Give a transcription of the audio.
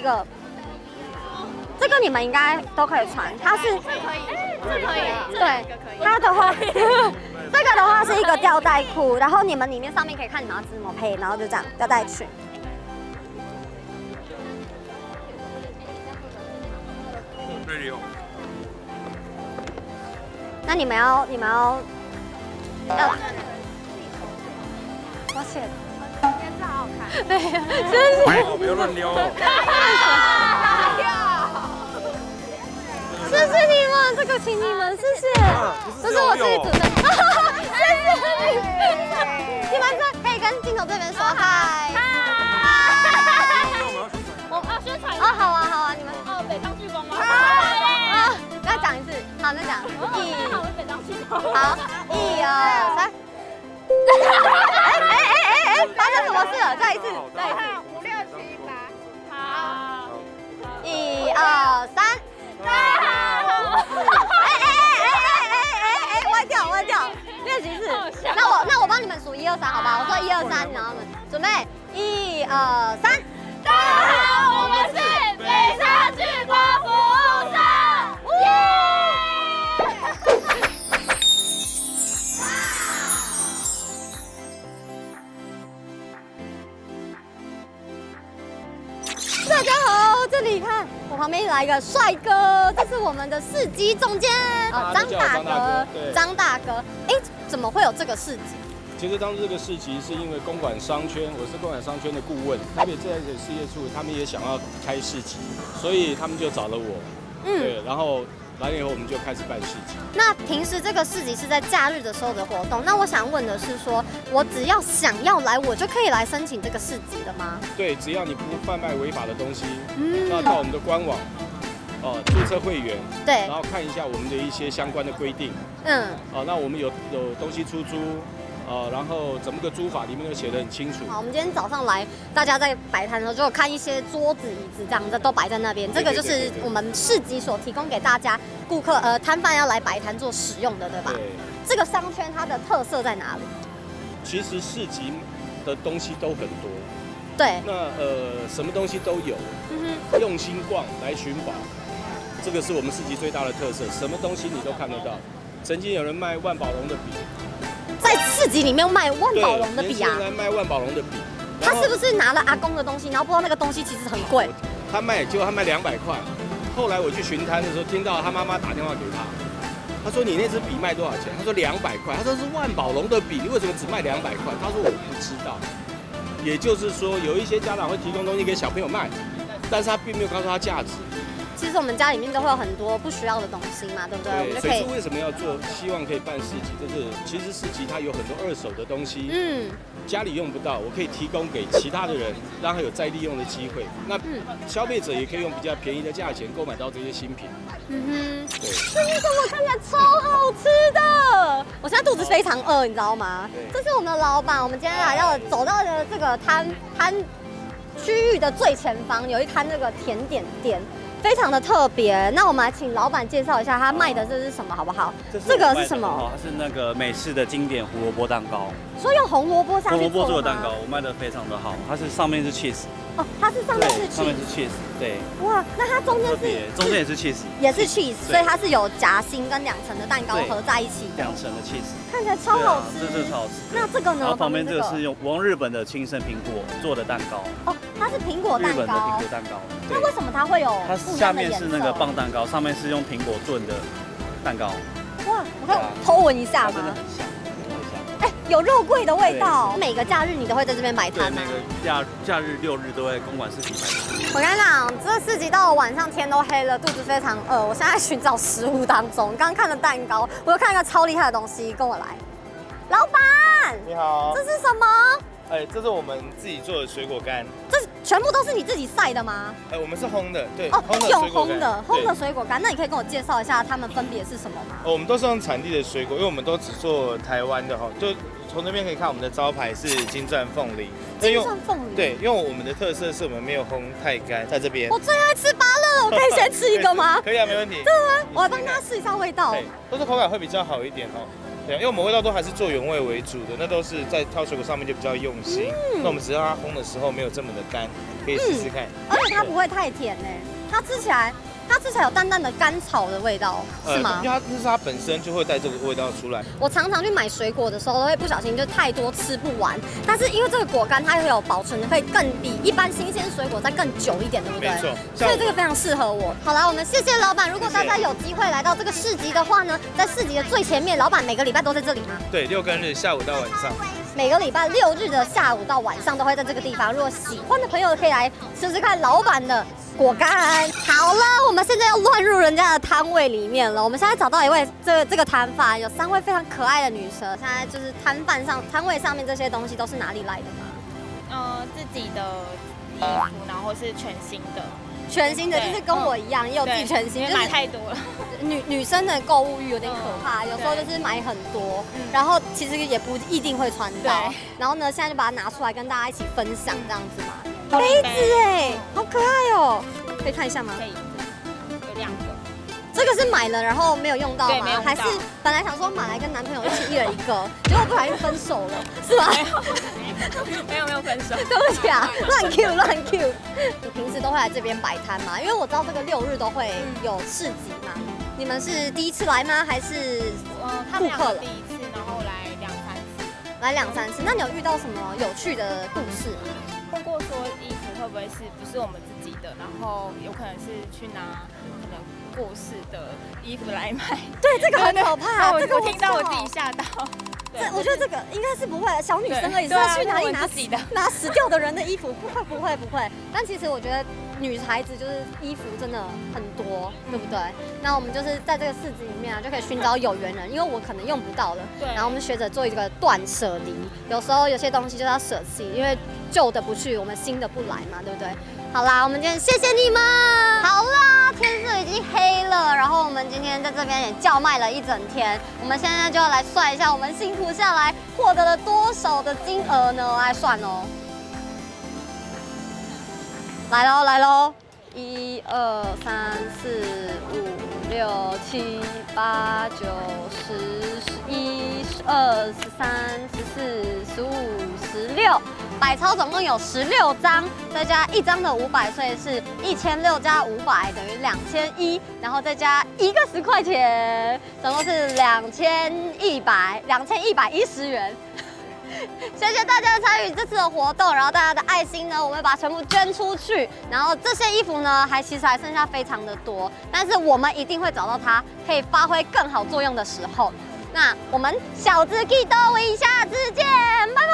一个，这个你们应该都可以穿，它是这可以，对，它的话，这个的话是一个吊带裤，然后你们里面上面可以看你们要怎么配，然后就这样吊带裙。那你们要，抱歉，今天这好好看。对，谢谢。不要乱撩。谢谢你们，这个请你们，谢谢。这是我自己准备，谢谢你。你们这可以跟镜头这边说嗨。我宣传。哦，好啊，好啊，你们。北上巨光吗？啊，再讲一次，好，再讲。好，我是北上巨光。好，1、2、3。发生什么事了？再一次，再一次。5、6、7、8。好。1、2、3。歪掉，练习室。那我帮你们数1、2、3，好吧？我说1、2、3，然后你们准备1、2、3。大家好，我们是北上巨光服务生。大家好，这里看我旁边来一个帅哥，这是我们的市集总监张大哥。张大哥，哎，怎么会有这个市集？其实当时这个市集是因为公馆商圈，我是公馆商圈的顾问，台北自来水事业处他们也想要开市集，所以他们就找了我。对，然后来了以后我们就开始办市集。那平时这个市集是在假日的时候的活动，那我想问的是说，我只要想要来，我就可以来申请这个市集的吗？对，只要你不贩卖违法的东西，那到我们的官网。注册会员，对，然后看一下我们的一些相关的规定，那我们有东西出租，然后整个租法里面都写得很清楚。好，我们今天早上来，大家在摆摊的时候就有看一些桌子、椅子这样子都摆在那边，这个就是我们市集所提供给大家顾客摊贩要来摆摊做使用的，对吧？对。这个商圈它的特色在哪里？其实市集的东西都很多。对。那什么东西都有，用心逛来寻宝。这个是我们市集最大的特色，什么东西你都看得到。曾经有人卖万宝龙的笔，在市集里面卖万宝龙的笔啊？年轻人来卖万宝龙的笔，他是不是拿了阿公的东西，然后不知道那个东西其实很贵？结果他卖200块。后来我去巡摊的时候，听到他妈妈打电话给他，他说你那支笔卖多少钱？他说200块。他说是万宝龙的笔，你为什么只卖200块？他说我不知道。也就是说，有一些家长会提供东西给小朋友卖，但是他并没有告诉他价值。其实我们家里面都会有很多不需要的东西嘛，对不对？我们就可以。所以为什么要做？希望可以办市集，就是其实市集它有很多二手的东西，家里用不到，我可以提供给其他的人，让他有再利用的机会。那消费者也可以用比较便宜的价钱购买到这些新品。对。这是什么？看起来超好吃的！我现在肚子非常饿，你知道吗？这是我们的老板，我们今天来到走到的这个摊区域的最前方，有一摊这个甜点店。非常的特别，那我们来请老板介绍一下他卖的这是什么，好不好？这个是什么？它是那个美式的经典胡萝卜蛋糕。说用红萝卜下去做的蛋糕，我卖的非常的好。它是上面是 cheese。哦，它是上面是 cheese。上面是 cheese， 对。哇，那它中间也是 cheese。也是 cheese， 所以它是有夹心跟2层的蛋糕合在一起的。2层的 cheese。看起来超好吃。这超好吃。那这个呢？然后旁边这个是用日本的青森苹果做的蛋糕。哦，它是苹果蛋糕。日本的苹果蛋糕。那为什么它会有？它下面是那个棒蛋糕，上面是用苹果炖的蛋糕。哇，我可以偷闻一下吗？真的很香。有肉桂的味道。每个假日你都会在这边摆摊吗？每个假日6日都会公馆市集摆摊。我跟你讲，这市集到了晚上天都黑了，肚子非常饿。我现在寻找食物当中，刚看了蛋糕，我又看一个超厉害的东西，跟我来。老板，你好，这是什么？这是我们自己做的水果干。这全部都是你自己晒的吗？我们是烘的，对。哦，用烘的水果干。那你可以跟我介绍一下它们分别是什么吗？我们都是用产地的水果，因为我们都只做台湾的哈。就从这边可以看，我们的招牌是金钻凤梨。金钻凤梨。对，因为我们的特色是我们没有烘太干，在这边。我最爱吃芭乐了，我可以先吃一个吗？可以啊，没问题。对啊，我来帮大家试一下味道。都是口感会比较好一点哦。对，因为我们味道都还是做原味为主的，那都是在挑水果上面就比较用心。那我们只是让它烘的时候没有这么的干，可以试试看。而且它不会太甜呢，它吃起来有淡淡的甘草的味道，是吗？因为它本身就会带这个味道出来。我常常去买水果的时候，都会不小心就太多吃不完。但是因为这个果干它会有保存的，可以更比一般新鲜水果再更久一点，对不对？没错。所以这个非常适合我。好啦，我们谢谢老板。如果大家有机会来到这个市集的话呢，在市集的最前面，老板每个礼拜都在这里吗？对，6跟日下午到晚上。每个礼拜6日的下午到晚上都会在这个地方。如果喜欢的朋友可以来试试看老板的果干。好了，我们现在要乱入人家的摊位里面了。我们现在找到一位这个摊贩，有3位非常可爱的女生。现在就是摊位上面这些东西都是哪里来的吗？自己的衣服，然后是全新的。全新的，就是跟我一样，也有自己全新，因为买太多了。女生的购物欲有点可怕，有时候就是买很多，然后其实也不一定会穿到。然后呢，现在就把它拿出来跟大家一起分享，这样子嘛。杯子哎，好可爱哦，可以看一下吗？可以，有2个。这个是买了然后没有用到吗？没有用到。还是本来想说买来跟男朋友一起1人1个，结果不小心分手了，是吗？没有分手。对不起啊，乱 Q。你平时都会来这边摆摊吗？因为我知道这个6日都会有市集嘛。你们是第一次来吗？还是顾客了？第一次，然后来2、3次。来2、3次，那你有遇到什么有趣的故事吗？问过说衣服会不会不是我们自己的，然后有可能是去拿可能过世的衣服来卖。对，这个很可怕。这个我听到我自己吓到。我觉得这个应该是不会，小女生而已，是要去哪里拿死掉的人的衣服？不会。但其实我觉得女孩子就是衣服真的很多，对不对？那我们就是在这个市集里面啊，就可以寻找有缘人，因为我可能用不到了。然后我们学着做一个断舍离，有时候有些东西就是要舍弃，因为旧的不去，我们新的不来嘛，对不对？好啦，我们今天谢谢你们。好啦，天色已经黑了，然后我们今天在这边也叫卖了一整天。我们现在就要来算一下，我们辛苦下来获得了多少的金额呢？来算哦。来喽！1、2、3、4、5、6、7、8、9、10、11、12、13、14、15、16。百钞总共有16张，再加1张的500，所以是1600加500等于2100，然后再加1个10块钱，总共是2110元。谢谢大家参与这次的活动，然后大家的爱心呢，我们会把全部捐出去。然后这些衣服呢，其实还剩下非常的多，但是我们一定会找到它可以发挥更好作用的时候。那我们小资 Kido 下次见，拜拜。